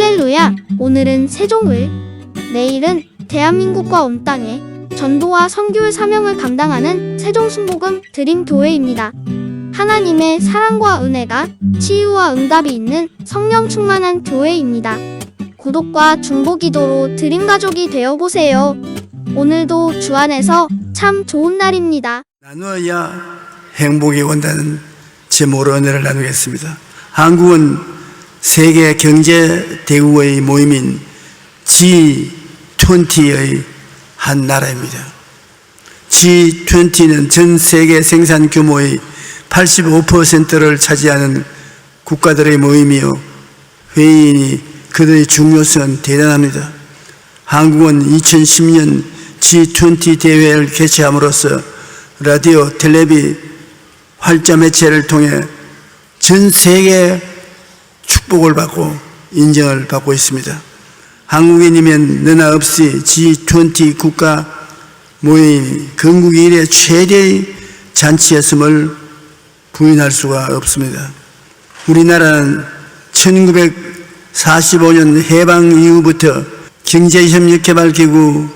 할렐루야! 오늘은 세종을, 내일은 대한민국과 온 땅에 전도와 선교의 사명을 감당하는 세종순복음 드림교회입니다. 하나님의 사랑과 은혜가 치유와 응답이 있는 성령 충만한 교회입니다. 구독과 중보기도로 드림가족이 되어보세요. 오늘도 주 안에서 참 좋은 날입니다. 나누어야 행복이 온다는 제목으로 은혜를 나누겠습니다. 한국은 세계 경제 대국의 모임인 G20의 한 나라입니다. G20는 전 세계 생산 규모의 85%를 차지하는 국가들의 모임이요, 회의이니 그들의 중요성은 대단합니다. 한국은 2010년 G20 대회를 개최함으로써 라디오, 텔레비, 활자 매체를 통해 전 세계 축복을 받고 인정을 받고 있습니다. 한국인이면 너나 없이 G20 국가 모임이 건국 이래 최대의 잔치였음을 부인할 수가 없습니다. 우리나라는 1945년 해방 이후부터 경제협력개발기구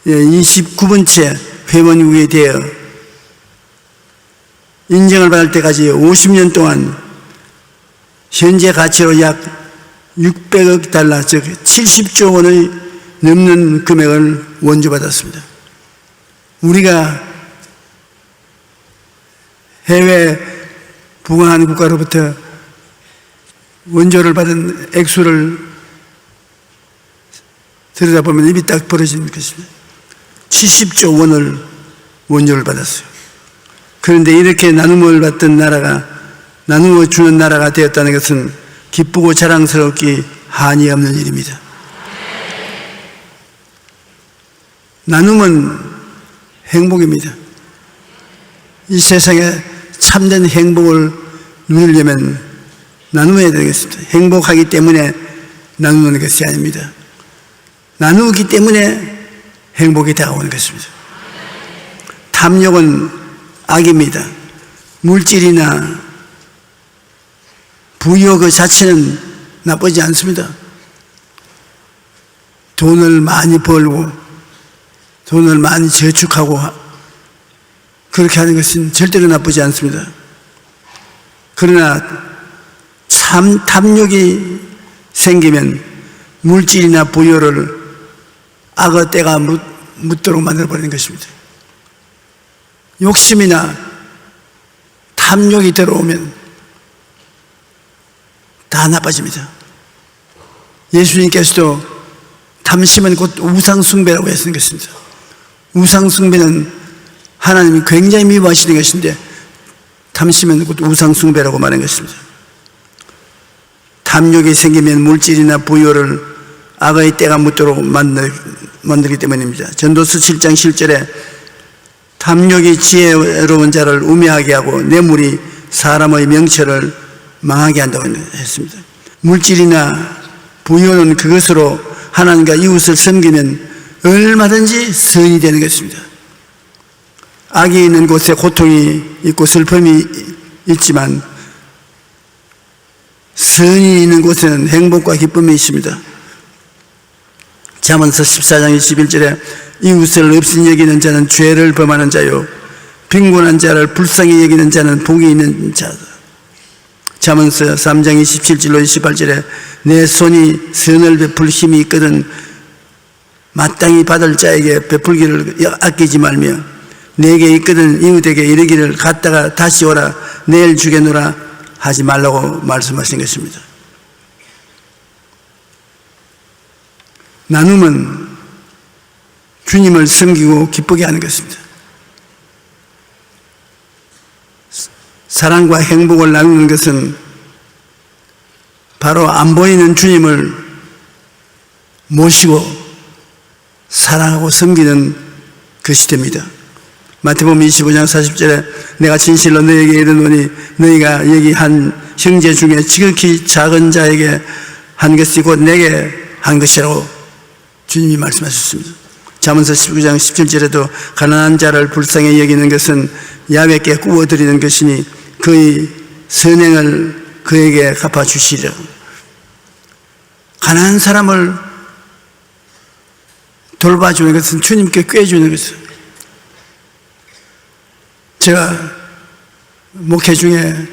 29번째 회원국이 되어 인정을 받을 때까지 50년 동안 현재 가치로 약 600억 달러, 즉 70조 원의 넘는 금액을 원조받았습니다. 우리가 해외 부강한 국가로부터 원조를 받은 액수를 들여다보면 입이 딱 벌어지는 것입니다. 70조 원을 원조를 받았어요. 그런데 이렇게 나눔을 받던 나라가, 나누어 주는 나라가 되었다는 것은 기쁘고 자랑스럽기 한이 없는 일입니다. 나눔은 행복입니다. 이 세상에 참된 행복을 누리려면 나누어야 되겠습니다. 행복하기 때문에 나누는 것이 아닙니다. 나누기 때문에 행복이 다가오는 것입니다. 탐욕은 악입니다. 물질이나 부여 그 자체는 나쁘지 않습니다. 돈을 많이 벌고 돈을 많이 저축하고 그렇게 하는 것은 절대로 나쁘지 않습니다. 그러나 참 탐욕이 생기면 물질이나 부여를 악어 때가 묻도록 만들어버리는 것입니다. 욕심이나 탐욕이 들어오면 다 나빠집니다. 예수님께서도 탐심은 곧 우상숭배라고 했는 것입니다. 우상숭배는 하나님이 굉장히 미워하시는 것인데 탐심은 곧 우상숭배라고 말한 것입니다. 탐욕이 생기면 물질이나 부여를 악의 때가 묻도록 만들기 때문입니다. 전도서 7장 7절에 탐욕이 지혜로운 자를 우매하게 하고 뇌물이 사람의 명철을 망하게 한다고 했습니다. 물질이나 부여는 그것으로 하나님과 이웃을 섬기면 얼마든지 선이 되는 것입니다. 악이 있는 곳에 고통이 있고 슬픔이 있지만 선이 있는 곳에는 행복과 기쁨이 있습니다. 잠언서 14장 21절에 이웃을 없인 여기는 자는 죄를 범하는 자요, 빈곤한 자를 불쌍히 여기는 자는 복이 있는 자다. 잠언서 3장 27절로 28절에 내 손이 선을 베풀 힘이 있거든 마땅히 받을 자에게 베풀기를 아끼지 말며 내게 있거든 이웃에게 이르기를 갔다가 다시 오라 내일 주겠노라 하지 말라고 말씀하신 것입니다. 나눔은 주님을 섬기고 기쁘게 하는 것입니다. 사랑과 행복을 나누는 것은 바로 안 보이는 주님을 모시고 사랑하고 섬기는 것이 됩니다. 마태복음 25장 40절에 내가 진실로 너에게 이르노니 너희가 여기 한 형제 중에 지극히 작은 자에게 한 것이 곧 내게 한 것이라고 주님이 말씀하셨습니다. 잠언서 19장 17절에도 가난한 자를 불쌍히 여기는 것은 야훼께 구워드리는 것이니 그의 선행을 그에게 갚아주시리라. 가난한 사람을 돌봐주는 것은 주님께 꾀주는 것이에요. 제가 목회 중에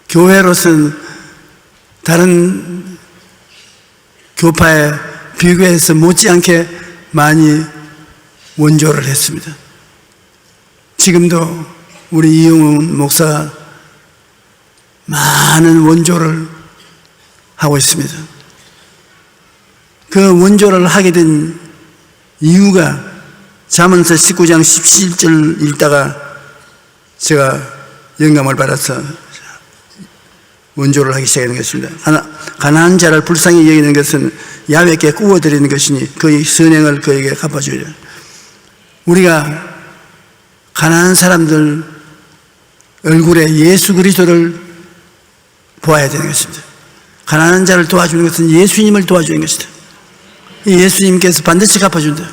교회로서는 다른 교파에 비교해서 못지않게 많이 원조를 했습니다. 지금도 우리 이용훈 목사 많은 원조를 하고 있습니다. 그 원조를 하게 된 이유가 잠언서 19장 17절 읽다가 제가 영감을 받아서 원조를 하기 시작하는 것입니다. 가난한 자를 불쌍히 여기는 것은 야훼께 구워드리는 것이니 그의 선행을 그에게 갚아주리라. 우리가 가난한 사람들 얼굴에 예수 그리스도를 보아야 되는 것입니다. 가난한 자를 도와주는 것은 예수님을 도와주는 것이다. 예수님께서 반드시 갚아준다.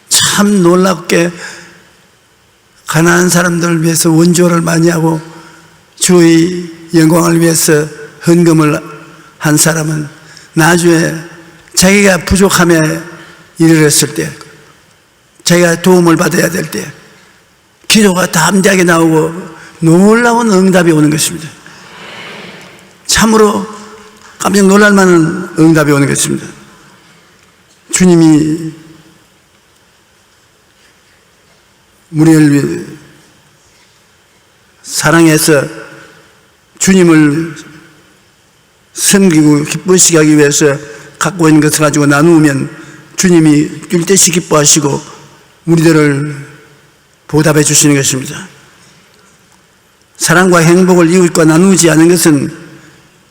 참 놀랍게 가난한 사람들을 위해서 원조를 많이 하고 주의 영광을 위해서 헌금을 한 사람은 나중에 자기가 부족함에 이르렀을 때, 자기가 도움을 받아야 될 때 기도가 담대하게 나오고 놀라운 응답이 오는 것입니다. 참으로 깜짝 놀랄 만한 응답이 오는 것입니다. 주님이 우리를 사랑해서 주님을 섬기고 기쁘시게 하기 위해서 갖고 있는 것을 가지고 나누면 주님이 뛸듯이 기뻐하시고 우리들을 보답해 주시는 것입니다. 사랑과 행복을 이웃과 나누지 않은 것은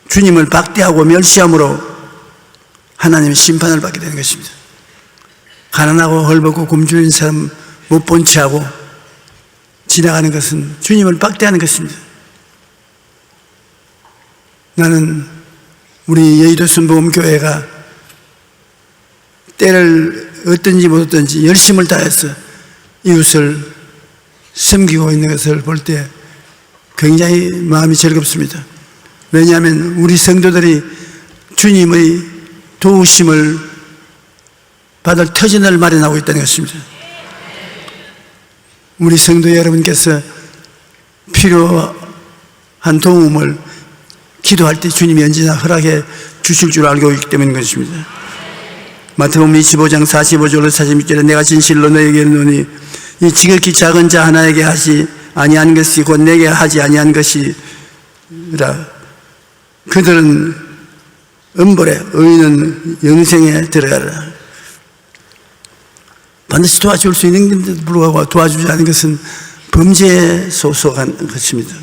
주님을 박대하고 멸시함으로 하나님의 심판을 받게 되는 것입니다. 가난하고 헐벗고 굶주린 사람 못 본 채하고 지나가는 것은 주님을 박대하는 것입니다. 나는 우리 여의도 순복음교회가 때를 얻든지 못 얻든지 열심을 다해서 이웃을 섬기고 있는 것을 볼 때 굉장히 마음이 즐겁습니다. 왜냐하면 우리 성도들이 주님의 도우심을 받을 터전을 마련하고 있다는 것입니다. 우리 성도 여러분께서 필요한 도움을 기도할 때 주님이 언제나 허락해 주실 줄 알고 있기 때문인 것입니다. 마태복음 25장 45절로 46절에 내가 진실로 너에게 이르노니 이 지극히 작은 자 하나에게 하지 아니한 것이 곧 내게 하지 아니한 것이라. 그들은 음벌에 의인은 영생에 들어가라. 반드시 도와줄 수 있는데도 불구하고 도와주지 않은 것은 범죄에 소속한 것입니다.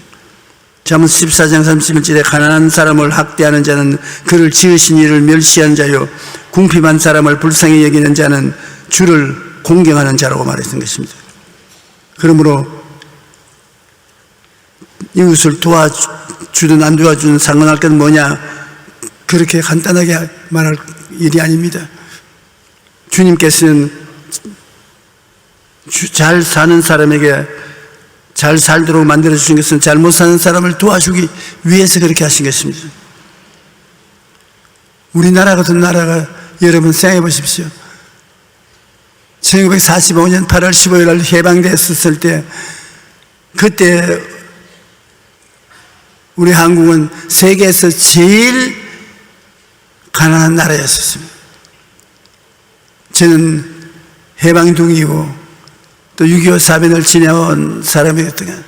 잠언 14장 31절에 가난한 사람을 학대하는 자는 그를 지으신 이를 멸시하는 자요 궁핍한 사람을 불쌍히 여기는 자는 주를 공경하는 자라고 말했던 것입니다. 그러므로 이웃을 도와주든 안 도와주든 상관할 건 뭐냐, 그렇게 간단하게 말할 일이 아닙니다. 주님께서는 잘 사는 사람에게 잘 살도록 만들어주신 것은 잘못 사는 사람을 도와주기 위해서 그렇게 하신 것입니다. 우리나라 같은 나라가 여러분 생각해 보십시오. 1945년 8월 15일 날 해방됐었을 때 그때 우리 한국은 세계에서 제일 가난한 나라였었습니다. 저는 해방둥이고 또 6.25 사변을 지내온 사람이었던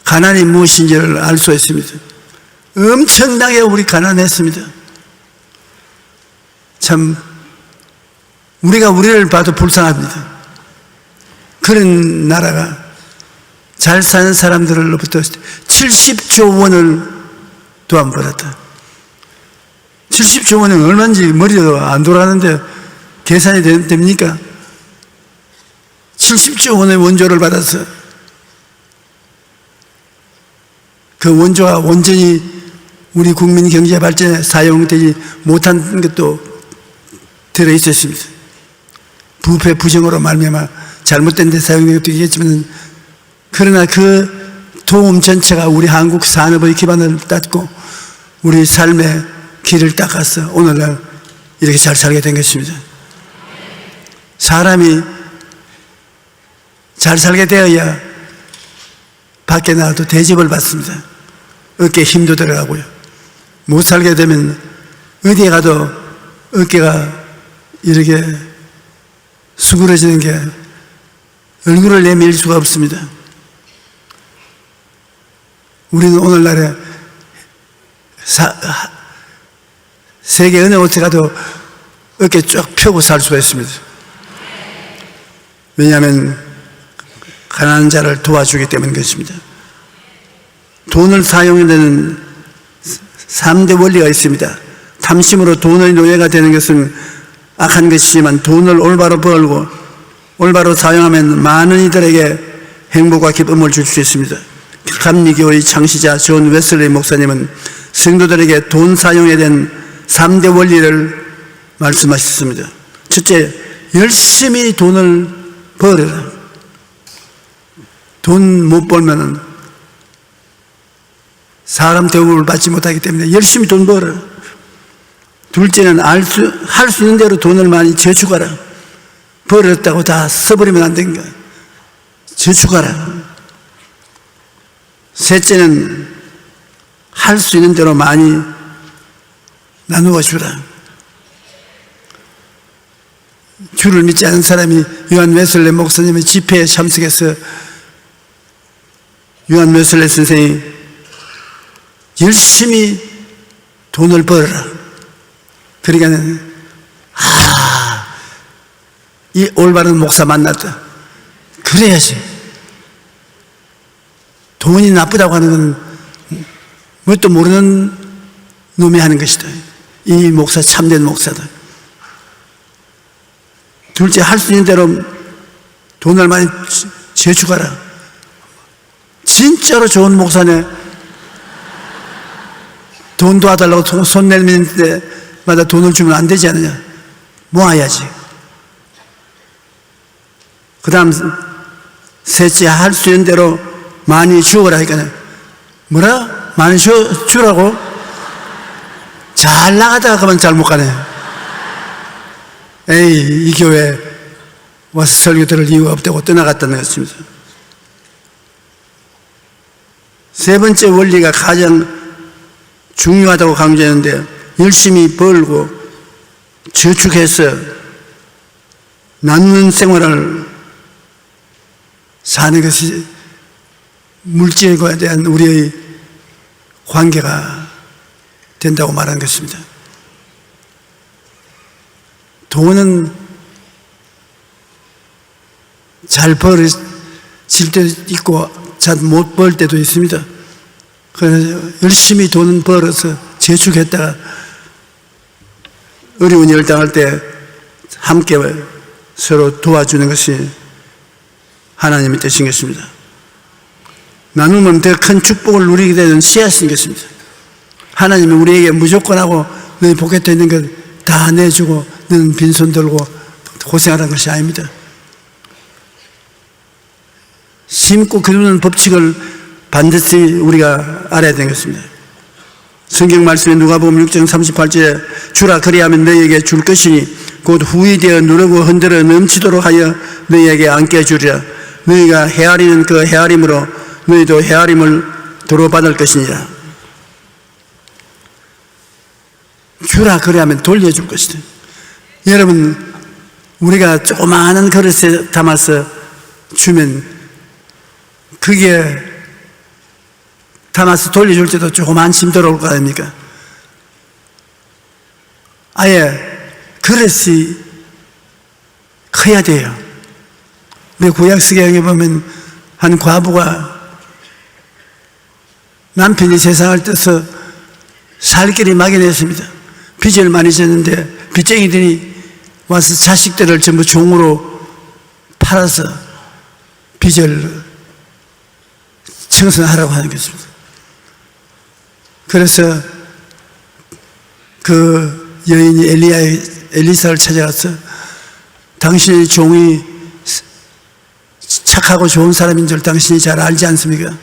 가난이 무엇인지를 알 수 있습니다. 엄청나게 우리 가난했습니다. 참 우리가 우리를 봐도 불쌍합니다. 그런 나라가 잘 사는 사람들로부터 70조 원을 도움받았다. 70조 원은 얼마인지 머리도 안 돌아가는데 계산이 됩니까? 70조 원의 원조를 받아서 그 원조가 온전히 우리 국민 경제 발전에 사용되지 못한 것도 들어있었습니다. 부패 부정으로 말미암아 잘못된 데 사용된 것도 있겠지만, 그러나 그 도움 전체가 우리 한국 산업의 기반을 닦고 우리 삶의 길을 닦아서 오늘날 이렇게 잘 살게 된 것입니다. 사람이 잘 살게 되어야 밖에 나가도 대접을 받습니다. 어깨에 힘도 들어가고요. 못 살게 되면 어디에 가도 어깨가 이렇게 수그러지는 게 얼굴을 내밀 수가 없습니다. 우리는 오늘날에 세계 어느 곳에 가도 어깨 쫙 펴고 살 수가 있습니다. 왜냐하면 가난한 자를 도와주기 때문인 것입니다. 돈을 사용해야 되는 3대 원리가 있습니다. 탐심으로 돈의 노예가 되는 것은 악한 것이지만 돈을 올바로 벌고 올바로 사용하면 많은 이들에게 행복과 기쁨을 줄 수 있습니다. 감리교의 창시자 존 웨슬리 목사님은 성도들에게 돈 사용에 대한 3대 원리를 말씀하셨습니다. 첫째, 열심히 돈을 벌어라. 돈 못 벌면 사람 대우를 받지 못하기 때문에 열심히 돈 벌어라. 둘째는 할 수 있는 대로 돈을 많이 저축하라. 벌었다고 다 써버리면 안 된다. 저축하라. 셋째는 할 수 있는 대로 많이 나누어 주라. 주를 믿지 않은 사람이 요한 웨슬레 목사님의 집회에 참석해서 요한 웨슬레 선생이 열심히 돈을 벌어라. 그러니까 이 올바른 목사 만났다. 그래야지. 돈이 나쁘다고 하는 건 뭣도 모르는 놈이 하는 것이다. 이 목사 참된 목사다. 둘째, 할 수 있는 대로 돈을 많이 저축하라. 진짜로 좋은 목사네. 돈 도와달라고 손 내밀는 때마다 돈을 주면 안 되지 않느냐. 모아야지. 그 다음 셋째, 할 수 있는 대로 많이 주어라 하니까 뭐라? 많이 주라고? 잘 나가다가 그만 잘못 가네. 에이, 이 교회 와서 설교 들을 이유가 없다고 떠나갔다는 것입니다. 세 번째 원리가 가장 중요하다고 강조했는데, 열심히 벌고 저축해서 나누는 생활을 사는 것이 물질과 대한 우리의 관계가 된다고 말하는 것입니다. 돈은 잘 벌어질 때도 있고 잘 못 벌 때도 있습니다. 그래서 열심히 돈 벌어서 저축했다가 어려운 일 당할 때 함께 서로 도와주는 것이 하나님의 뜻인 것입니다. 나누면 더 큰 축복을 누리게 되는 씨앗인 것입니다. 하나님은 우리에게 무조건하고 너희 포켓에 있는 것 다 내주고 너는 빈손 들고 고생하라는 것이 아닙니다. 심고 기르는 법칙을 반드시 우리가 알아야 되는 것입니다. 성경 말씀에 누가복음 6장 38절에 주라 그리하면 너희에게 줄 것이니 곧 후이 되어 누르고 흔들어 넘치도록 하여 너희에게 안겨 주리라. 너희가 헤아리는 그 헤아림으로 너희도 헤아림을 도로 받을 것이니라. 주라 그리하면 돌려줄 것이다. 여러분, 우리가 조그마한 그릇에 담아서 주면 그게 담아서 돌려줄 때도 조그만 짐 들어올 거 아닙니까? 아예 그릇이 커야 돼요. 우리 구약성경에 보면 한 과부가 남편이 세상을 떠서 살 길이 막연했습니다. 빚을 많이 졌는데 빚쟁이들이 와서 자식들을 전부 종으로 팔아서 빚을 청산하라고 하는 것입니다. 그래서 그 여인이 엘리사를 찾아가서 당신의 종이 착하고 좋은 사람인 줄 당신이 잘 알지 않습니까?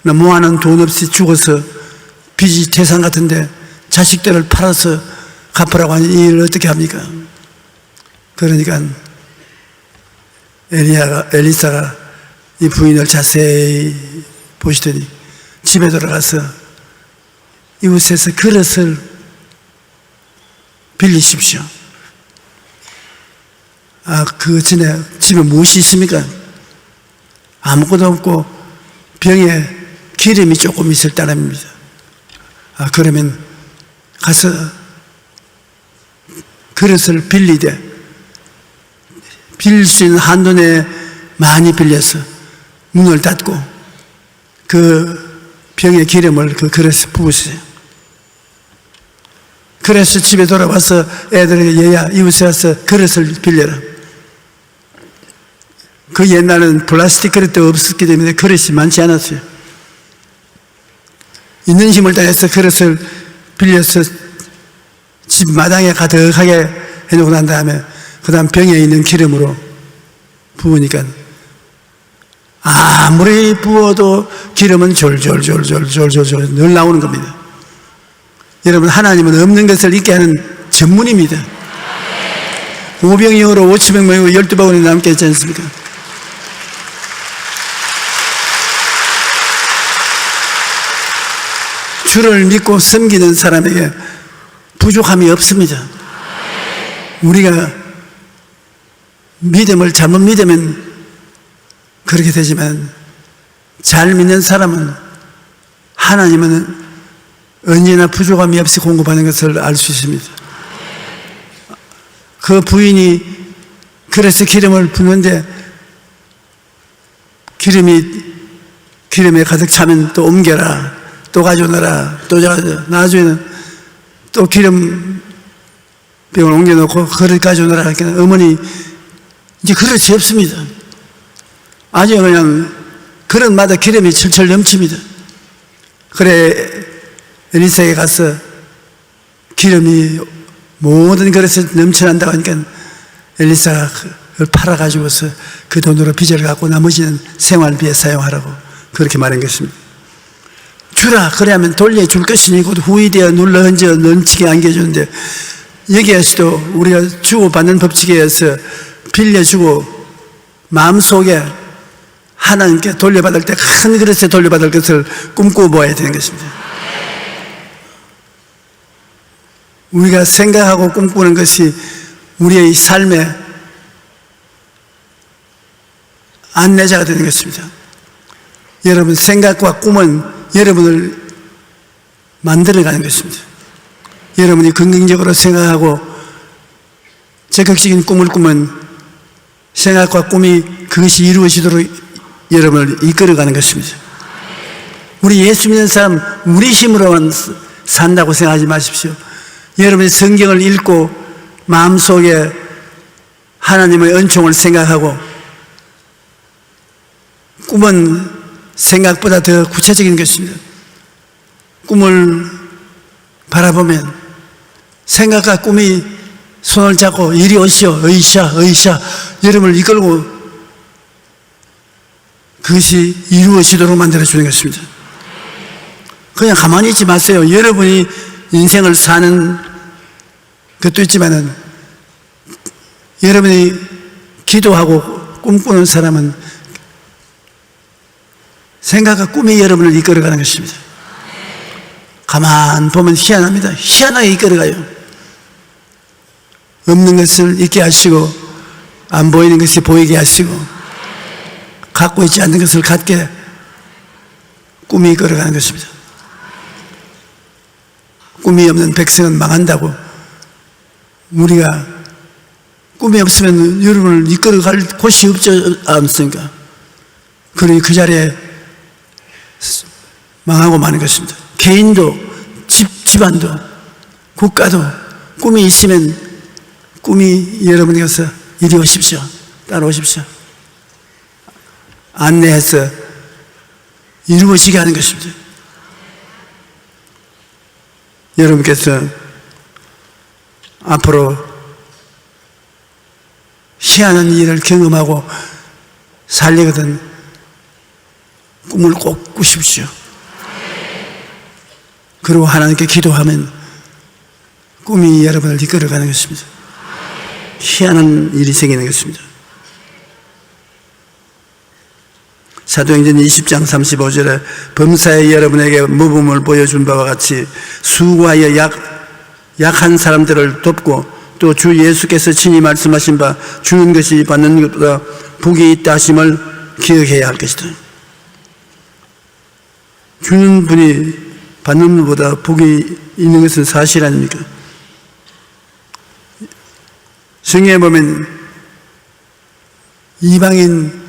나 모아놓은 돈 없이 죽어서 빚이 재산 같은데 자식들을 팔아서 갚으라고 하니 이 일을 어떻게 합니까? 그러니까 엘리사가 이 부인을 자세히 보시더니 집에 돌아가서 이웃에서 그릇을 빌리십시오. 그 전에 집에 무엇이 있습니까? 아무것도 없고 병에 기름이 조금 있을 따름입니다. 그러면 가서 그릇을 빌리되 빌릴 수 있는 한도 내에 많이 빌려서 문을 닫고 그 병의 기름을 그 그릇에 부으세요. 그래서 집에 돌아와서 애들에게 얘야 이웃에 와서 그릇을 빌려라. 그 옛날에는 플라스틱 그릇도 없었기 때문에 그릇이 많지 않았어요. 있는 힘을 다해서 그릇을 빌려서 집 마당에 가득하게 해놓고 난 다음에 그 다음 병에 있는 기름으로 부으니까 아무리 부어도 기름은 졸졸졸졸졸졸 늘 나오는 겁니다. 여러분, 하나님은 없는 것을 있게 하는 전문입니다. 오병이어로 5,000명 모이고 12바구니 남게 했지 않습니까? 주를 믿고 섬기는 사람에게 부족함이 없습니다. 우리가 믿음을 잘못 믿으면 그렇게 되지만 잘 믿는 사람은 하나님은 언제나 부족함이 없이 공급하는 것을 알 수 있습니다. 그 부인이 그래서 기름을 붓는데 기름에 가득 차면 또 옮겨라, 또 가져오너라, 또 나중에는 또 기름 병을 옮겨놓고 그릇 가져오너라. 그러니까 어머니 이제 그릇이 없습니다. 아주 그냥 그릇마다 기름이 철철 넘칩니다. 그래 엘리사에게 가서 기름이 모든 그릇에 넘쳐난다고 하니까 엘리사가 그걸 팔아가지고서 그 돈으로 빚을 갚고 나머지는 생활비에 사용하라고 그렇게 말한 것입니다. 주라 그래야면 돌려줄 것이니 곧 후이되어 눌러 얹어 넘치게 안겨주는데 여기에서도 우리가 주고받는 법칙에 의해서 빌려주고 마음속에 하나님께 돌려받을 때 큰 그릇에 돌려받을 것을 꿈꾸어 보아야 되는 것입니다. 우리가 생각하고 꿈꾸는 것이 우리의 삶의 안내자가 되는 것입니다. 여러분, 생각과 꿈은 여러분을 만들어가는 것입니다. 여러분이 긍정적으로 생각하고 적극적인 꿈을 꾸면 생각과 꿈이 그것이 이루어지도록 여러분을 이끌어가는 것입니다. 우리 예수 믿는 사람 우리 힘으로만 산다고 생각하지 마십시오. 여러분이 성경을 읽고 마음속에 하나님의 은총을 생각하고 꿈은 생각보다 더 구체적인 것입니다. 꿈을 바라보면 생각과 꿈이 손을 잡고 이리 오시오, 으이샤, 으이샤 여러분을 이끌고 그것이 이루어지도록 만들어주는 것입니다. 그냥 가만히 있지 마세요. 여러분이 인생을 사는 것도 있지만은 여러분이 기도하고 꿈꾸는 사람은 생각과 꿈이 여러분을 이끌어가는 것입니다. 가만 보면 희한합니다. 희한하게 이끌어가요. 없는 것을 있게 하시고 안 보이는 것이 보이게 하시고 갖고 있지 않는 것을 갖게 꿈이 이끌어가는 것입니다. 꿈이 없는 백성은 망한다고. 우리가 꿈이 없으면 여러분을 이끌어갈 곳이 없지 않습니까? 그러니 그 자리에 망하고 마는 것입니다. 개인도 집안도 국가도 꿈이 있으면 꿈이 여러분에게서 이리 오십시오, 따라오십시오 안내해서 이루어지게 하는 것입니다. 여러분께서 앞으로 희한한 일을 경험하고 살려거든 꿈을 꼭 꾸십시오. 그리고 하나님께 기도하면 꿈이 여러분을 이끌어가는 것입니다. 희한한 일이 생기는 것입니다. 사도행전 20장 35절에 범사에 여러분에게 모범을 보여준 바와 같이 수고하여 약한 사람들을 돕고 또 주 예수께서 친히 말씀하신 바 주는 것이 받는 것보다 복이 있다 하심을 기억해야 할 것이다. 주는 분이 받는 것보다 복이 있는 것은 사실 아닙니까? 성경에 보면 이방인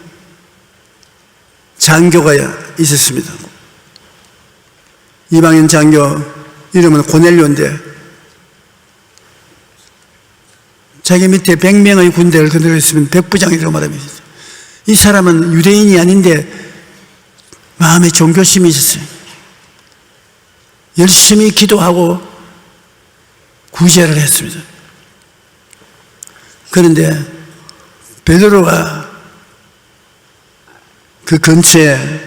장교가 있었습니다. 이방인 장교 이름은 고넬료인데 자기 밑에 100명의 군대를 거느리고 있으면 백부장이라고 말합니다. 이 사람은 유대인이 아닌데 마음에 종교심이 있었어요. 열심히 기도하고 구제를 했습니다. 그런데 베드로가 그 근처에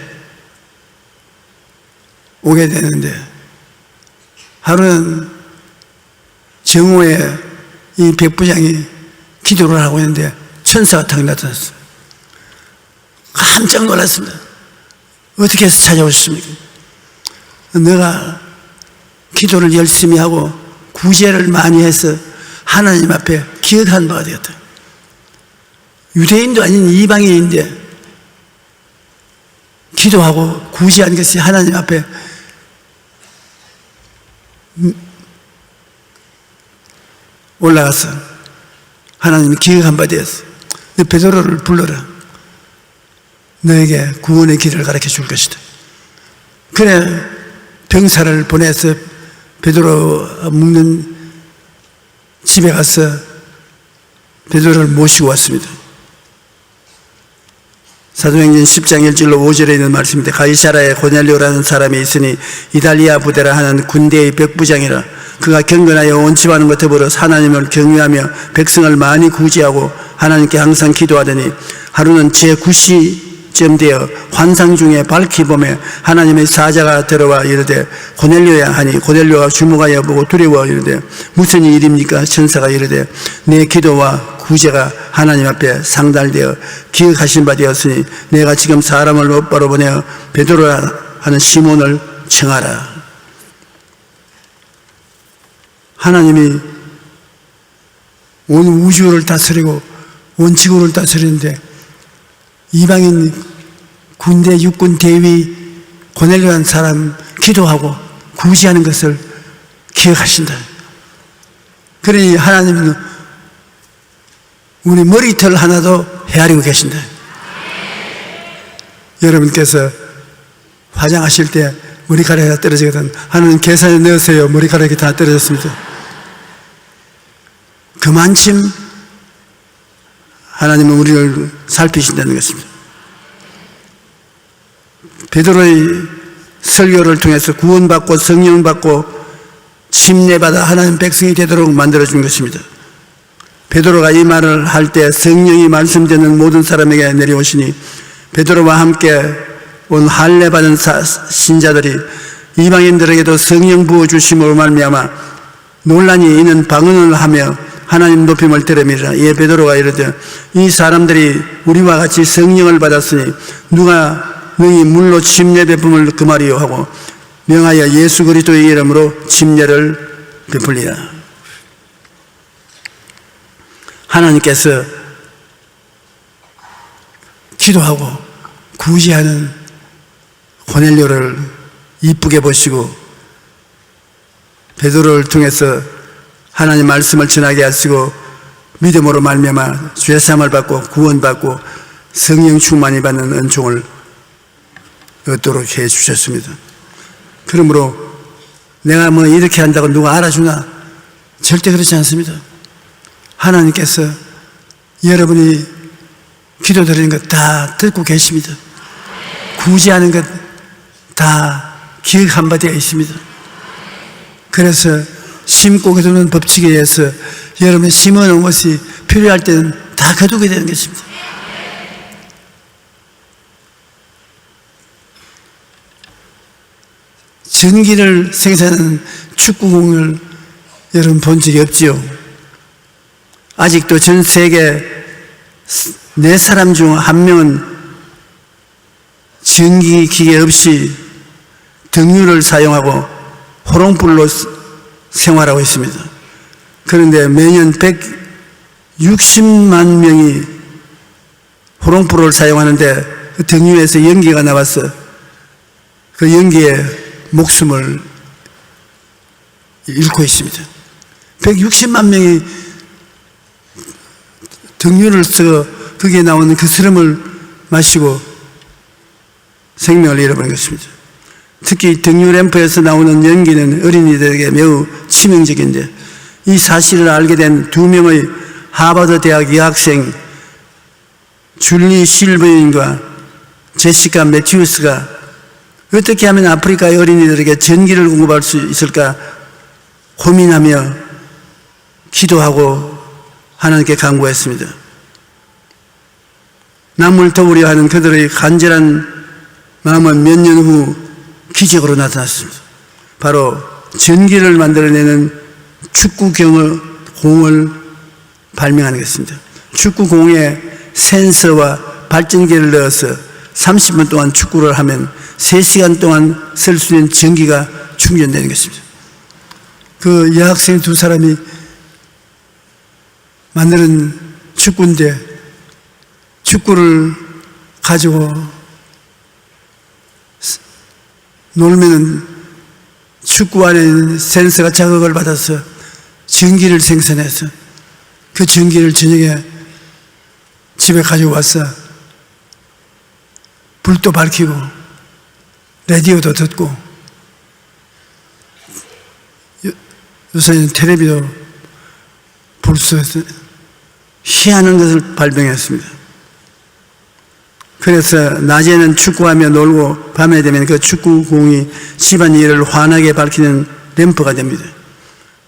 오게 되는데 하루는 정오에 이 백부장이 기도를 하고 있는데 천사가 탁 나타났어요. 깜짝 놀랐습니다. 어떻게 해서 찾아오셨습니까? 내가 기도를 열심히 하고 구제를 많이 해서 하나님 앞에 기억한 바가 되었다. 유대인도 아닌 이방인인데 기도하고 구제한 것이 하나님 앞에 올라가서 하나님이 기억한 바 되었어. 베드로를 불러라. 너에게 구원의 길을 가르쳐 줄 것이다. 그래 병사를 보내서 베드로 묵는 집에 가서 베드로를 모시고 왔습니다. 사도행전 10장 1절로 5절에 있는 말씀인데 가이사라에 고넬료라는 사람이 있으니 이달리아 부대라 하는 군대의 백부장이라. 그가 경건하여 온 집안은 것 더불어 하나님을 경외하며 백성을 많이 구제하고 하나님께 항상 기도하더니 하루는 제9시쯤 되어 환상 중에 밝히 보매 하나님의 사자가 들어와 이르되 고넬료야 하니 고넬료가 주목하여 보고 두려워 이르되 무슨 일입니까? 천사가 이르되 내 기도와 구제가 하나님 앞에 상달되어 기억하신 바 되었으니 내가 지금 사람을 곧바로 보내어 베드로라 하는 시몬을 청하라. 하나님이 온 우주를 다스리고 온 지구를 다스리는데 이방인 군대 육군 대위 고넬료라는 사람 기도하고 구제하는 것을 기억하신다. 그러니 하나님은 우리 머리털 하나도 헤아리고 계신다. 여러분께서 화장하실 때 머리카락이 다 떨어지거든. 하나님 계산에 넣으세요. 머리카락이 다 떨어졌습니다. 그만큼 하나님은 우리를 살피신다는 것입니다. 베드로의 설교를 통해서 구원받고 성령받고 침례받아 하나님 백성이 되도록 만들어준 것입니다. 베드로가 이 말을 할 때 성령이 말씀되는 모든 사람에게 내려오시니 베드로와 함께 온 할례 받은 신자들이 이방인들에게도 성령 부어주심으로 말미암아 논란이 있는 방언을 하며 하나님 높임을 들음이라. 이에 베드로가 이르되 이 사람들이 우리와 같이 성령을 받았으니 누가 너희 물로 침례 베품을 금하리요 하고 명하여 예수 그리스도의 이름으로 침례를 베풀리라. 하나님께서 기도하고 구제하는 고넬료를 이쁘게 보시고 베드로를 통해서 하나님 말씀을 전하게 하시고 믿음으로 말미암아 죄사함을 받고 구원받고 성령 충만이 받는 은총을 얻도록 해 주셨습니다. 그러므로 내가 뭐 이렇게 한다고 누가 알아주나? 절대 그렇지 않습니다. 하나님께서 여러분이 기도드리는 것 다 듣고 계십니다. 구제하는 것 다 기억한 바 되어 있습니다. 그래서 심고 거두는 법칙에 의해서 여러분이 심어놓은 것이 필요할 때는 다 거두게 되는 것입니다. 전기를 생산하는 축구공을 여러분 본 적이 없지요. 아직도 전 세계 4사람 중 1명은 전기 기계 없이 등유를 사용하고 호롱불로 생활하고 있습니다. 그런데 매년 160만 명이 호롱불을 사용하는데 그 등유에서 연기가 나와서 그 연기에 목숨을 잃고 있습니다. 160만 명이 등유를 써서 거기에 나오는 그 스름을 마시고 생명을 잃어버린 것입니다. 특히 등유 램프에서 나오는 연기는 어린이들에게 매우 치명적인데 이 사실을 알게 된 2명의 하버드 대학 여학생 줄리 실버인과 제시카 매튜스가 어떻게 하면 아프리카의 어린이들에게 전기를 공급할 수 있을까 고민하며 기도하고 하나님께 간구했습니다. 남을 도우려 하는 그들의 간절한 마음은 몇 년 후 기적으로 나타났습니다. 바로 전기를 만들어내는 축구공을 발명하는 것입니다. 축구공에 센서와 발전기를 넣어서 30분 동안 축구를 하면 3시간 동안 쓸 수 있는 전기가 충전되는 것입니다. 그 여학생 2사람이 만드는 축구인데 축구를 가지고 놀면은 축구 안에 있는 센서가 자극을 받아서 전기를 생산해서 그 전기를 저녁에 집에 가지고 와서 불도 밝히고 라디오도 듣고 요새는 텔레비도 볼 수 있어요. 희한한 것을 발명했습니다. 그래서 낮에는 축구하며 놀고 밤에 되면 그 축구공이 집안일을 환하게 밝히는 램프가 됩니다.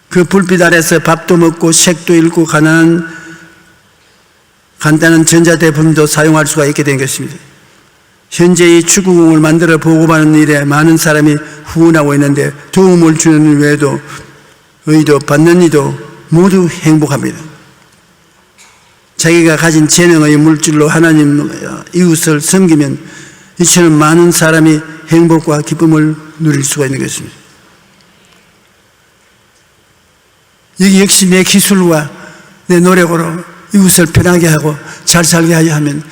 그 불빛 아래서 밥도 먹고 책도 읽고 간단한 전자제품도 사용할 수가 있게 된 것입니다. 현재 이 축구공을 만들어 보급하는 일에 많은 사람이 후원하고 있는데 도움을 주는 외에도 의도 받는 이도 모두 행복합니다. 자기가 가진 재능의 물질로 하나님 이웃을 섬기면 이처럼 많은 사람이 행복과 기쁨을 누릴 수가 있는 것입니다. 여기 역시 내 기술과 내 노력으로 이웃을 편하게 하고 잘 살게 하려 하면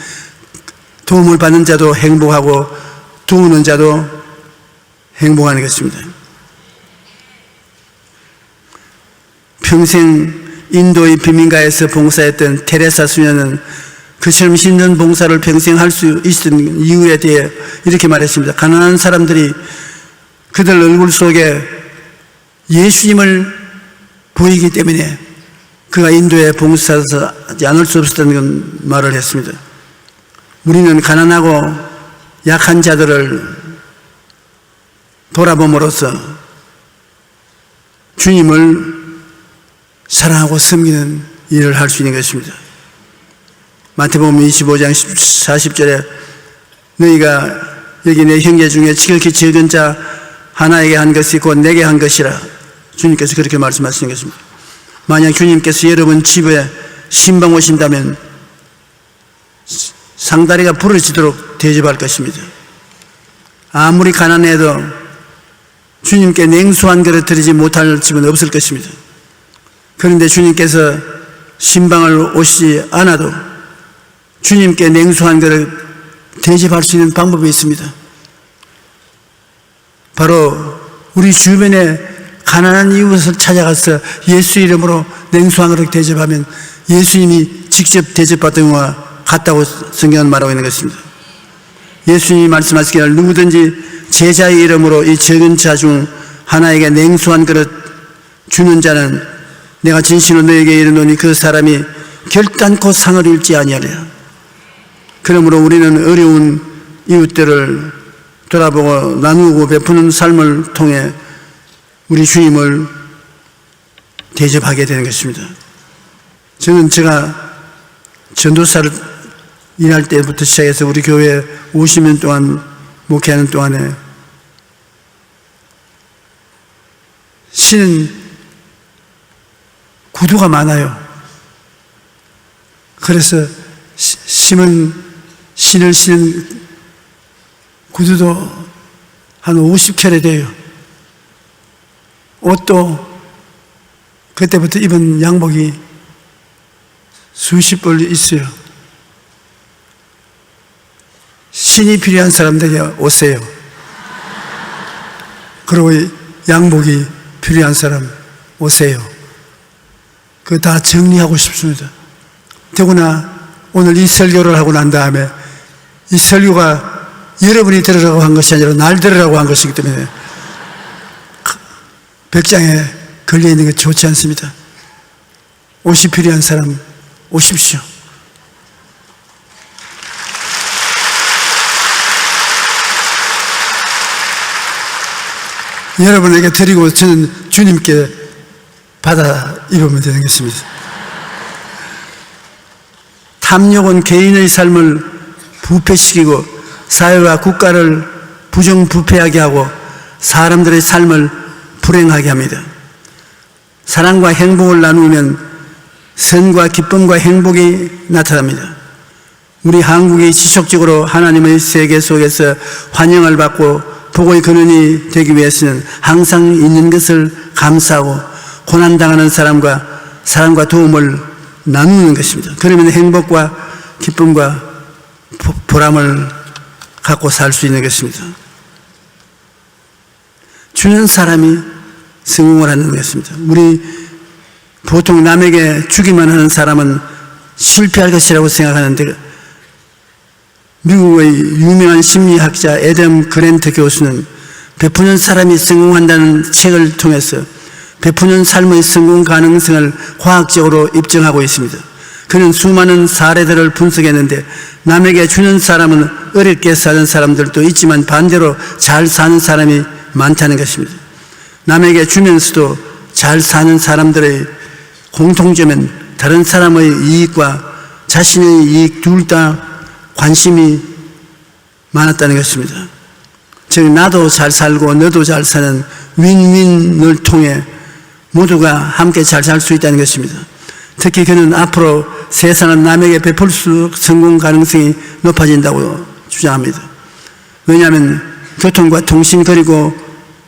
도움을 받는 자도 행복하고 도우는 자도 행복하는 것입니다. 평생 인도의 비민가에서 봉사했던 테레사 수녀는 그처럼 힘든 봉사를 평생 할 수 있었던 이유에 대해 이렇게 말했습니다. 가난한 사람들이 그들 얼굴 속에 예수님을 보이기 때문에 그가 인도에 봉사하지 않을 수 없었다는 말을 했습니다. 우리는 가난하고 약한 자들을 돌아봄으로써 주님을 사랑하고 섬기는 일을 할 수 있는 것입니다. 마태복음 25장 40절에 너희가 여기 내 형제 중에 지극히 적은 자 하나에게 한 것이 곧 내게 한 것이라 주님께서 그렇게 말씀하시는 것입니다. 만약 주님께서 여러분 집에 신방 오신다면 상다리가 부러지도록 대접할 것입니다. 아무리 가난해도 주님께 냉수 한 그릇 드리지 못할 집은 없을 것입니다. 그런데 주님께서 신방을 오시지 않아도 주님께 냉수 한 그릇 대접할 수 있는 방법이 있습니다. 바로 우리 주변에 가난한 이웃을 찾아가서 예수 이름으로 냉수 한 그릇 대접하면 예수님이 직접 대접받은 것과 같다고 성경은 말하고 있는 것입니다. 예수님이 말씀하시기를 누구든지 제자의 이름으로 이 적은 자 중 하나에게 냉수 한 그릇 주는 자는 내가 진실로 너에게 이르노니 그 사람이 결단코 상을 잃지 아니하리라. 그러므로 우리는 어려운 이웃들을 돌아보고 나누고 베푸는 삶을 통해 우리 주님을 대접하게 되는 것입니다. 저는 제가 전도사를 일할 때부터 시작해서 우리 교회에 50년 동안 목회하는 동안에 신은 구두가 많아요. 그래서 신을 신은 구두도 한 50켤레 돼요. 옷도 그때부터 입은 양복이 수십 벌 있어요. 신이 필요한 사람들에게 오세요. 그리고 양복이 필요한 사람 오세요. 그거 다 정리하고 싶습니다. 더구나 오늘 이 설교를 하고 난 다음에 이 설교가 여러분이 들으라고 한 것이 아니라 날 들으라고 한 것이기 때문에 벽장에 걸려있는 게 좋지 않습니다. 옷이 필요한 사람 오십시오. 여러분에게 드리고 저는 주님께 받아 입으면 되는 것입니다. 탐욕은 개인의 삶을 부패시키고 사회와 국가를 부정부패하게 하고 사람들의 삶을 불행하게 합니다. 사랑과 행복을 나누면 선과 기쁨과 행복이 나타납니다. 우리 한국이 지속적으로 하나님의 세계 속에서 환영을 받고 복의 근원이 되기 위해서는 항상 있는 것을 감사하고 고난당하는 사람과 도움을 나누는 것입니다. 그러면 행복과 기쁨과 보람을 갖고 살 수 있는 것입니다. 주는 사람이 성공을 하는 것입니다. 우리 보통 남에게 주기만 하는 사람은 실패할 것이라고 생각하는데 미국의 유명한 심리학자 애덤 그랜트 교수는 베푸는 사람이 성공한다는 책을 통해서 베푸는 삶의 성공 가능성을 과학적으로 입증하고 있습니다. 그는 수많은 사례들을 분석했는데 남에게 주는 사람은 어렵게 사는 사람들도 있지만 반대로 잘 사는 사람이 많다는 것입니다. 남에게 주면서도 잘 사는 사람들의 공통점은 다른 사람의 이익과 자신의 이익 둘 다 관심이 많았다는 것입니다. 즉 나도 잘 살고 너도 잘 사는 윈윈을 통해 모두가 함께 잘 살 수 있다는 것입니다. 특히 그는 앞으로 세상은 남에게 베풀수록 성공 가능성이 높아진다고 주장합니다. 왜냐하면 교통과 통신 그리고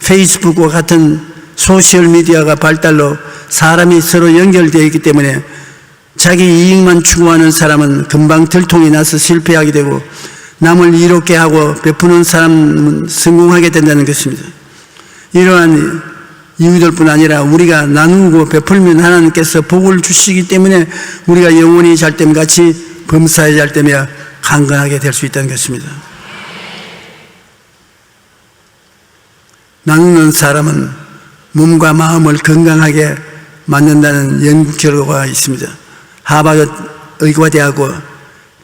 페이스북과 같은 소셜미디어가 발달로 사람이 서로 연결되어 있기 때문에 자기 이익만 추구하는 사람은 금방 들통이 나서 실패하게 되고 남을 이롭게 하고 베푸는 사람은 성공하게 된다는 것입니다. 이러한 이유들뿐 아니라 우리가 나누고 베풀면 하나님께서 복을 주시기 때문에 우리가 영원히 잘됨같이 범사에 잘되며 강건하게 될 수 있다는 것입니다. 나누는 사람은 몸과 마음을 건강하게 만든다는 연구 결과가 있습니다. 하버드 의과대학교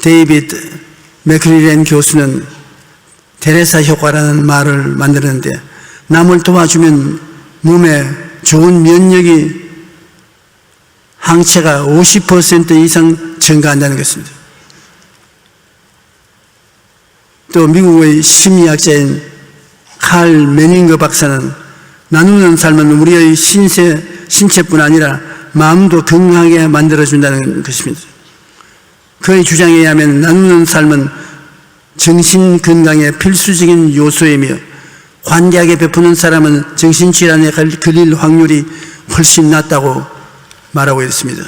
데이비드 맥클리렌 교수는 테레사 효과라는 말을 만들었는데 남을 도와주면 몸에 좋은 면역이 항체가 50% 이상 증가한다는 것입니다. 또 미국의 심리학자인 칼 매닝거 박사는 나누는 삶은 우리의 신체뿐 아니라 마음도 건강하게 만들어준다는 것입니다. 그의 주장에 의하면 나누는 삶은 정신 건강의 필수적인 요소이며 관대하게 베푸는 사람은 정신질환에 걸릴 확률이 훨씬 낮다고 말하고 있습니다.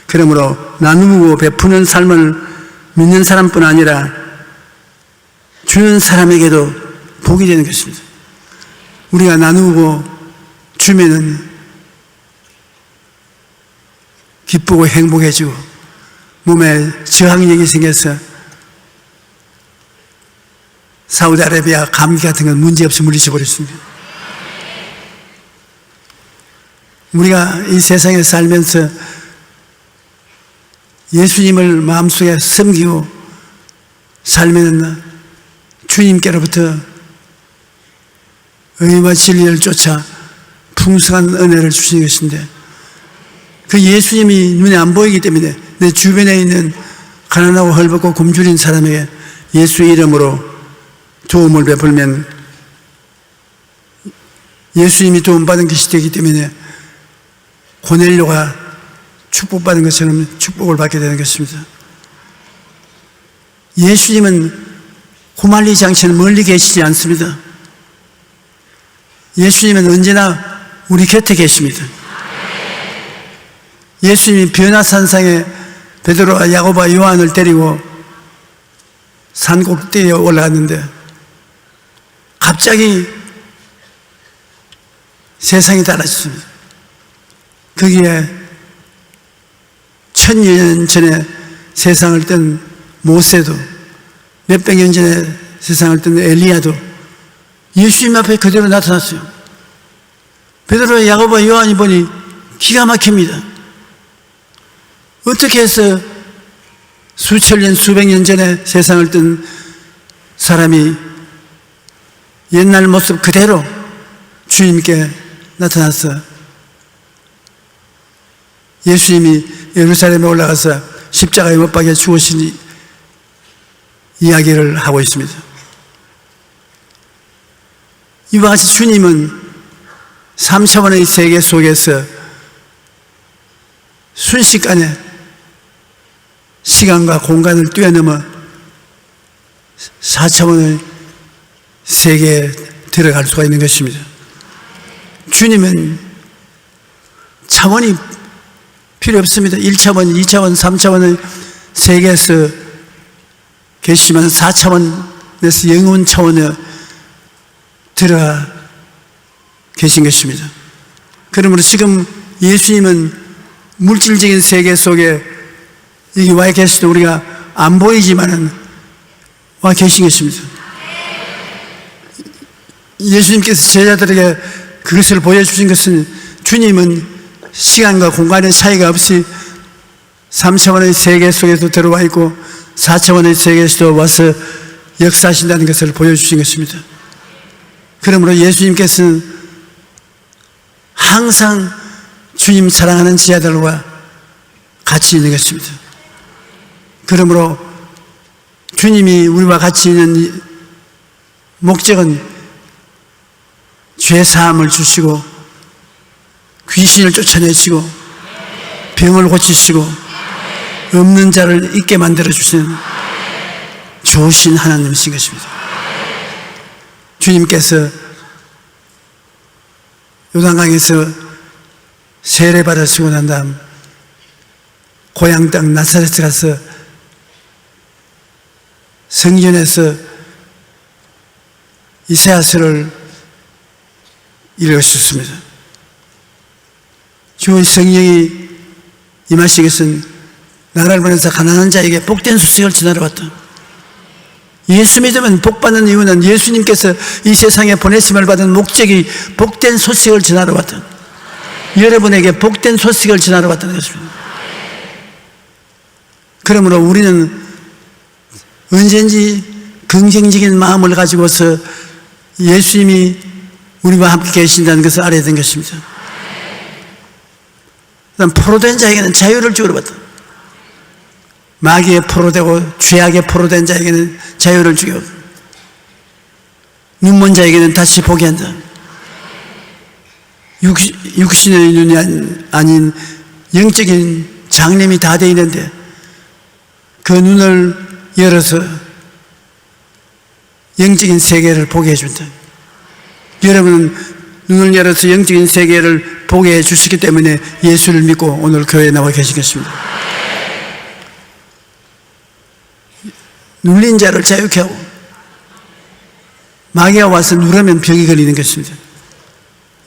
그러므로 나누고 베푸는 삶을 믿는 사람뿐 아니라 주는 사람에게도 복이 되는 것입니다. 우리가 나누고 주면은 기쁘고 행복해지고 몸에 저항력이 생겨서 사우디아라비아 감기 같은 건 문제없이 물리쳐 버렸습니다. 우리가 이 세상에 살면서 예수님을 마음속에 섬기고 살면 주님께로부터 의와 진리를 쫓아 풍성한 은혜를 주시는 것인데 그 예수님이 눈에 안 보이기 때문에 내 주변에 있는 가난하고 헐벗고 굶주린 사람에게 예수 이름으로 도움을 베풀면 예수님이 도움받은 것이 되기 때문에 고넬료가 축복받은 것처럼 축복을 받게 되는 것입니다. 예수님은 고말리지 않고는 멀리 계시지 않습니다. 예수님은 언제나 우리 곁에 계십니다. 예수님이 변화산상에 베드로와 야고보와 요한을 데리고 산 꼭대기에 올라갔는데 갑자기 세상이 달라졌습니다. 거기에 1000년 전에 세상을 뜬 모세도, 몇백 년 전에 세상을 뜬 엘리야도 예수님 앞에 그대로 나타났어요. 베드로와 야고보와 요한이 보니 기가 막힙니다. 어떻게 해서 수천 년, 수백 년 전에 세상을 뜬 사람이 옛날 모습 그대로 주님께 나타나서 예수님이 예루살렘에 올라가서 십자가에 못 박혀 죽으신 이야기를 하고 있습니다. 이와 같이 주님은 3차원의 세계 속에서 순식간에 시간과 공간을 뛰어넘어 4차원의 세계에 들어갈 수가 있는 것입니다. 주님은 차원이 필요 없습니다. 1차원, 2차원, 3차원의 세계에서 계시지만 4차원에서 영혼 차원에 들어가 계신 것입니다. 그러므로 지금 예수님은 물질적인 세계 속에 여기 와 계시도 우리가 안 보이지만은 와 계신 것입니다. 예수님께서 제자들에게 그것을 보여주신 것은 주님은 시간과 공간의 차이가 없이 3차원의 세계 속에도 들어와 있고 4차원의 세계에서도 와서 역사하신다는 것을 보여주신 것입니다. 그러므로 예수님께서는 항상 주님 사랑하는 제자들과 같이 있는 것입니다. 그러므로 주님이 우리와 같이 있는 목적은 죄 사함을 주시고 귀신을 쫓아내시고 병을 고치시고 없는 자를 있게 만들어 주시는 좋으신 하나님이신 것입니다. 주님께서 요단강에서 세례받으시고 난 다음 고향 땅 나사렛에 가서 성전에서 이사야서를 읽으셨습니다. 주의 성령이 임하신 것은 나라를 보내서 가난한 자에게 복된 소식을 전하러 왔다. 예수 믿으면 복받는 이유는 예수님께서 이 세상에 보내심을 받은 목적이 복된 소식을 전하러 왔다. 여러분에게 복된 소식을 전하러 왔다는 것입니다. 그러므로 우리는 언제든지 긍정적인 마음을 가지고서 예수님이 우리와 함께 계신다는 것을 알아야 되는 것입니다. 포로된 자에게는 자유를 주러 받다. 마귀에 포로되고 죄악에 포로된 자에게는 자유를 주고 눈먼 자에게는 다시 보게 한다. 육신의 눈이 아닌 영적인 장님이 다 되어 있는데 그 눈을 열어서 영적인 세계를 보게 해준다. 여러분은 눈을 열어서 영적인 세계를 보게 해주시기 때문에 예수를 믿고 오늘 교회에 나와 계신 것입니다. 눌린 자를 자유케 하고 마귀가 와서 누르면 병이 걸리는 것입니다.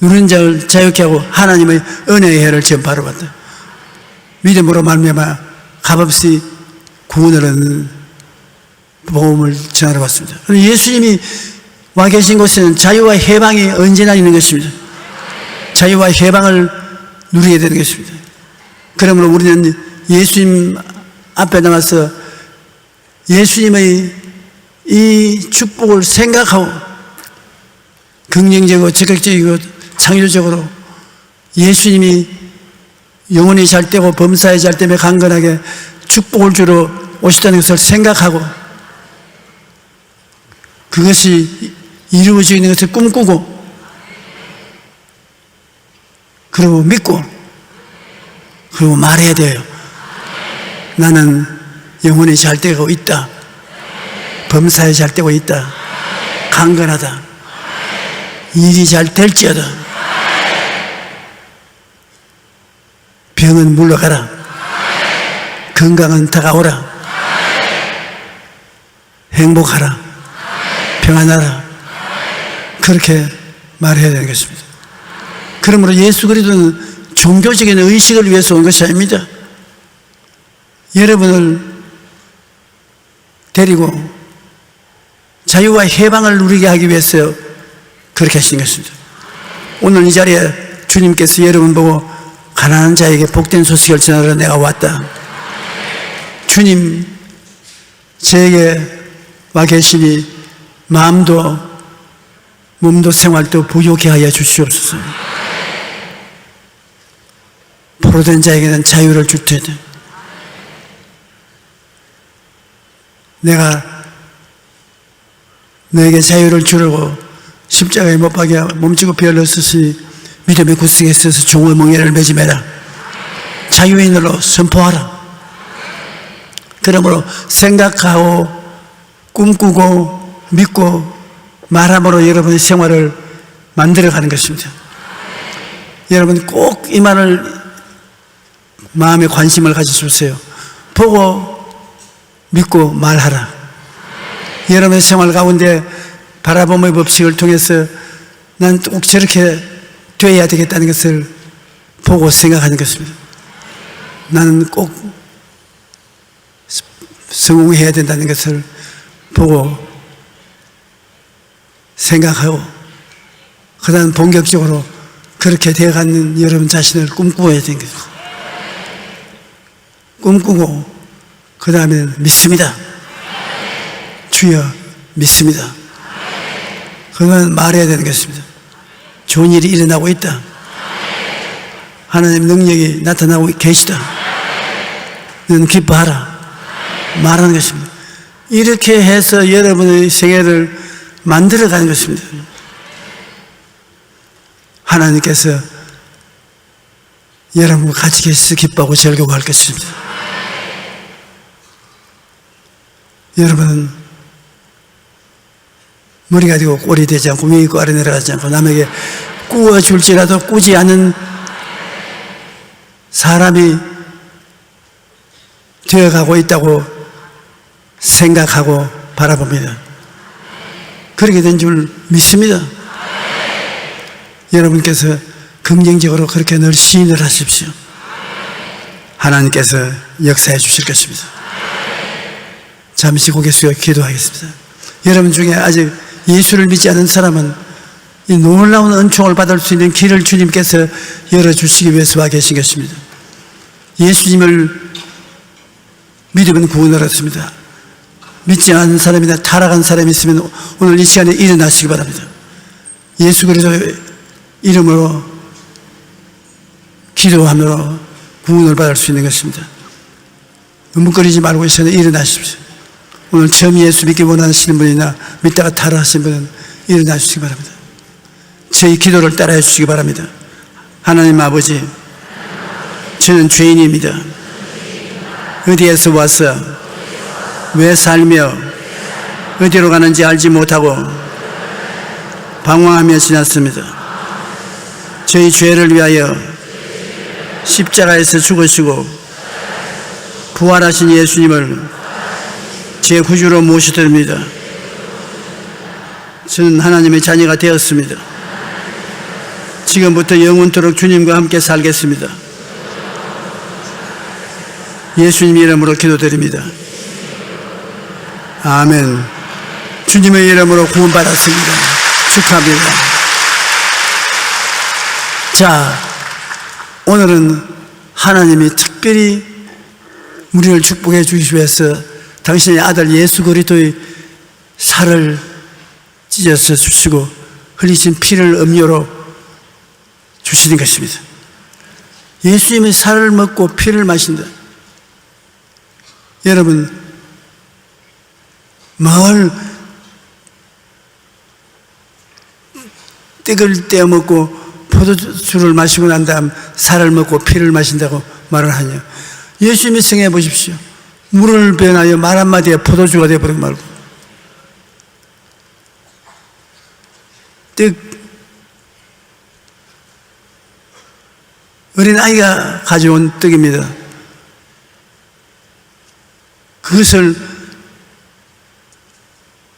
누른 자를 자유케 하고 하나님의 은혜의 해를 전파로 받다. 믿음으로 말미암아 값없이 구원을 얻는 복음을 전하러 왔습니다. 예수님이 와 계신 곳에는 자유와 해방이 언제나 있는 것입니다. 자유와 해방을 누리게 되는 것입니다. 그러므로 우리는 예수님 앞에 나와서 예수님의 이 축복을 생각하고 긍정적이고 적극적이고 창조적으로 예수님이 영혼이 잘 되고 범사에 잘 되며 강건하게 축복을 주러 오셨다는 것을 생각하고 그것이 이루어지는 것을 꿈꾸고 그리고 믿고, 그리고 말해야 돼요. 나는 영혼이 잘 되고 있다. 범사에 잘 되고 있다. 강건하다. 일이 잘 될지어다. 병은 물러가라. 건강은 다가오라. 행복하라. 평안하라. 그렇게 말해야 되는 것입니다. 그러므로 예수 그리스도는 종교적인 의식을 위해서 온 것이 아닙니다. 여러분을 데리고 자유와 해방을 누리게 하기 위해서 그렇게 하신 것입니다. 오늘 이 자리에 주님께서 여러분 보고 가난한 자에게 복된 소식을 전하러 내가 왔다. 주님 저에게 와 계시니 마음도 몸도 생활도 부유케 하여 주시옵소서. 포로된 자에게는 자유를 줄 테니 내가 너에게 자유를 주려고 십자가에 못 박여 몸지고 베을러 쓰시니 믿음의 구석에 있어서 종의 멍에를 매짐해라. 자유인으로 선포하라. 그러므로 생각하고 꿈꾸고 믿고 말함으로 여러분의 생활을 만들어가는 것입니다. 여러분 꼭 이 말을 마음에 관심을 가지십시오. 보고 믿고 말하라. 여러분의 생활 가운데 바라봄의 법칙을 통해서 난 꼭 저렇게 되어야 되겠다는 것을 보고 생각하는 것입니다. 나는 꼭 성공해야 된다는 것을 보고 생각하고 그 다음 본격적으로 그렇게 되어가는 여러분 자신을 꿈꾸어야 되는 것입니다. 꿈꾸고 그 다음에 믿습니다. 주여 믿습니다. 그건 말해야 되는 것입니다. 좋은 일이 일어나고 있다. 하나님 능력이 나타나고 계시다. 너는 기뻐하라. 말하는 것입니다. 이렇게 해서 여러분의 생애를 만들어가는 것입니다. 하나님께서 여러분과 같이 계셔서 기뻐하고 즐거워할 것입니다. 여러분은 머리가 되고 꼴이 되지 않고 위에 있고 아래 내려가지 않고 남에게 꾸어줄지라도 꾸지 않은 사람이 되어가고 있다고 생각하고 바라봅니다. 그렇게 된 줄 믿습니다. 여러분께서 긍정적으로 그렇게 늘 시인을 하십시오. 하나님께서 역사해 주실 것입니다. 잠시 고개 숙여 기도하겠습니다. 여러분 중에 아직 예수를 믿지 않은 사람은 이 놀라운 은총을 받을 수 있는 길을 주님께서 열어주시기 위해서 와 계신 것입니다. 예수님을 믿으면 구원을 얻습니다. 믿지 않은 사람이나 타락한 사람이 있으면 오늘 이 시간에 일어나시기 바랍니다. 예수 그리스도의 이름으로 기도하므로 구원을 받을 수 있는 것입니다. 눈물거리지 말고 이 시간에 일어나십시오. 오늘 처음 예수 믿기 원하시는 분이나 믿다가 타락하신 분은 일어나 주시기 바랍니다. 저희 기도를 따라해 주시기 바랍니다. 하나님 아버지, 저는 죄인입니다. 어디에서 와서 왜 살며 어디로 가는지 알지 못하고 방황하며 지났습니다. 저희 죄를 위하여 십자가에서 죽으시고 부활하신 예수님을 제 구주로 모셔드립니다. 저는 하나님의 자녀가 되었습니다. 지금부터 영원토록 주님과 함께 살겠습니다. 예수님 이름으로 기도드립니다. 아멘. 주님의 이름으로 구원받았습니다. 축하합니다. 자, 오늘은 하나님이 특별히 우리를 축복해 주시기 위해서 당신의 아들 예수 그리스도의 살을 찢어서 주시고 흘리신 피를 음료로 주시는 것입니다. 예수님의 살을 먹고 피를 마신다. 여러분, 뭘 떡을 떼어 먹고 포도주를 마시고 난 다음 살을 먹고 피를 마신다고 말을 하냐. 예수님이 생각해 보십시오. 물을 변하여 말 한마디에 포도주가 되어버리고 말고. 떡, 어린아이가 가져온 떡입니다. 그것을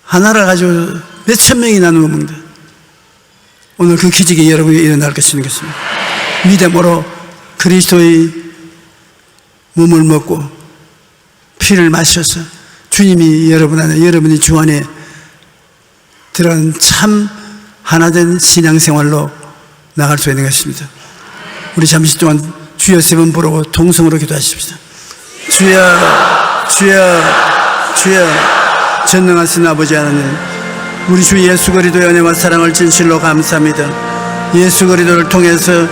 하나를 가지고 몇천 명이 나누어 먹는다. 오늘 그 기적이 여러분이 일어날 것입니다. 믿음으로 그리스도의 몸을 먹고 피를 마셔서 주님이 여러분 안에, 여러분이 주 안에 들어가는 참 하나된 신앙생활로 나갈 수 있는 것입니다. 우리 잠시 동안 주여 세 번 부르고 통성으로 기도하십시다. 주여, 주여, 주여. 전능하신 아버지 하나님, 우리 주 예수 그리스도의 은혜와 사랑을 진실로 감사합니다. 예수 그리스도를 통해서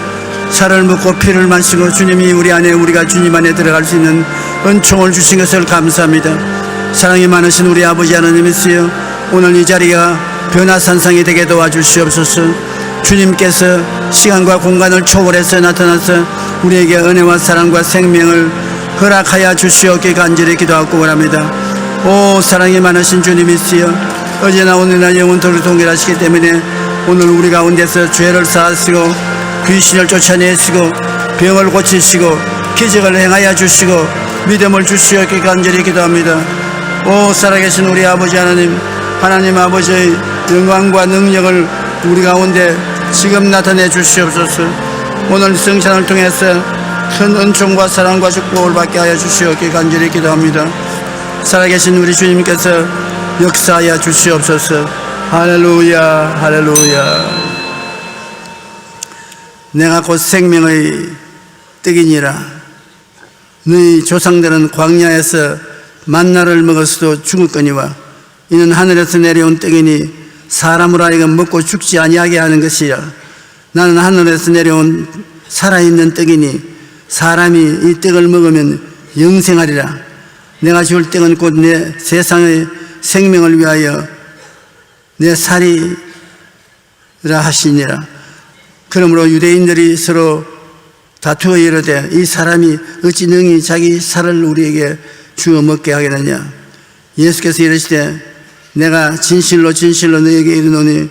살을 먹고 피를 마시고 주님이 우리 안에, 우리가 주님 안에 들어갈 수 있는 은총을 주신 것을 감사합니다. 사랑이 많으신 우리 아버지 하나님이시여, 오늘 이 자리가 변화산상이 되게 도와주시옵소서. 주님께서 시간과 공간을 초월해서 나타나서 우리에게 은혜와 사랑과 생명을 허락하여 주시옵기를 간절히 기도하고 원합니다. 오 사랑이 많으신 주님이시여, 어제나 오늘나 영원토록 동일하시기 때문에 오늘 우리 가운데서 죄를 사하시고 귀신을 쫓아내시고 병을 고치시고 기적을 행하여 주시고 믿음을 주시옵기를 간절히 기도합니다. 오 살아계신 우리 아버지 하나님, 하나님 아버지의 영광과 능력을 우리 가운데 지금 나타내 주시옵소서. 오늘 성찬을 통해서 큰 은총과 사랑과 축복을 받게 하여 주시옵기를 간절히 기도합니다. 살아계신 우리 주님께서 역사하여 주시옵소서. 할렐루야, 할렐루야. 내가 곧 생명의 떡이니라. 너희 조상들은 광야에서 만나를 먹었어도 죽었거니와 이는 하늘에서 내려온 떡이니 사람으로 하여금 먹고 죽지 아니하게 하는 것이라. 나는 하늘에서 내려온 살아있는 떡이니 사람이 이 떡을 먹으면 영생하리라. 내가 줄 떡은 곧 내 세상의 생명을 위하여 내 살이라 하시니라. 그러므로 유대인들이 서로 다투어 이르되 이 사람이 어찌 능히 자기 살을 우리에게 주어 먹게 하겠느냐. 예수께서 이르시되 내가 진실로 진실로 너에게 이르노니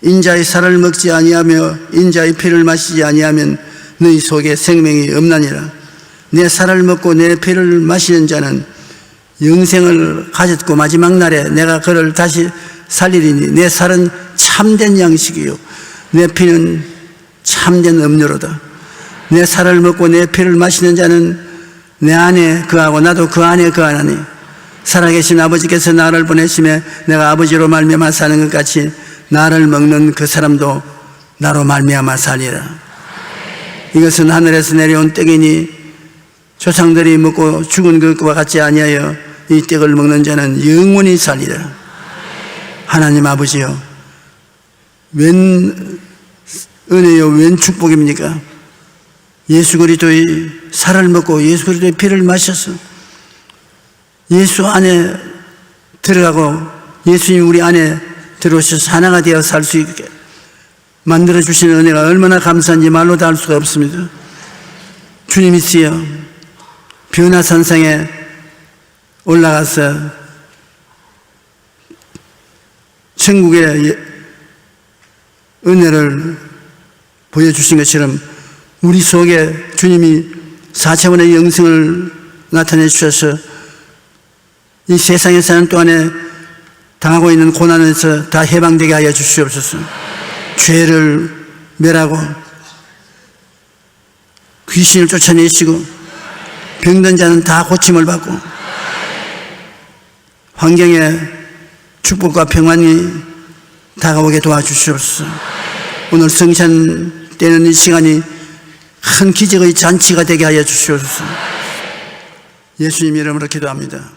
인자의 살을 먹지 아니하며 인자의 피를 마시지 아니하면 너희 속에 생명이 없나니라. 내 살을 먹고 내 피를 마시는 자는 영생을 가졌고 마지막 날에 내가 그를 다시 살리리니 내 살은 참된 양식이요 내 피는 참된 음료로다. 내 살을 먹고 내 피를 마시는 자는 내 안에 거하고 나도 그 안에 거하나니 살아계신 아버지께서 나를 보내심에 내가 아버지로 말미암아 사는 것 같이 나를 먹는 그 사람도 나로 말미암아 살리라. 이것은 하늘에서 내려온 떡이니 조상들이 먹고 죽은 것과 같지 아니하여 이 떡을 먹는 자는 영원히 살리라. 하나님 아버지여, 웬 은혜요 웬 축복입니까? 예수 그리스도의 살을 먹고 예수 그리스도의 피를 마셔서 예수 안에 들어가고 예수님 우리 안에 들어오셔서 하나가 되어 살 수 있게 만들어주시는 은혜가 얼마나 감사한지 말로 다 할 수가 없습니다. 주님이시여, 변화산상에 올라가서 천국의 은혜를 보여주신 것처럼 우리 속에 주님이 4차원의 영생을 나타내 주셔서 이 세상에 사는 동안에 당하고 있는 고난에서 다 해방되게 하여 주시옵소서. 죄를 멸하고 귀신을 쫓아내시고 병든 자는 다 고침을 받고 환경에 축복과 평안이 다가오게 도와주시옵소서. 오늘 성찬 때는 이 시간이 큰 기적의 잔치가 되게 하여 주시옵소서. 예수님 이름으로 기도합니다.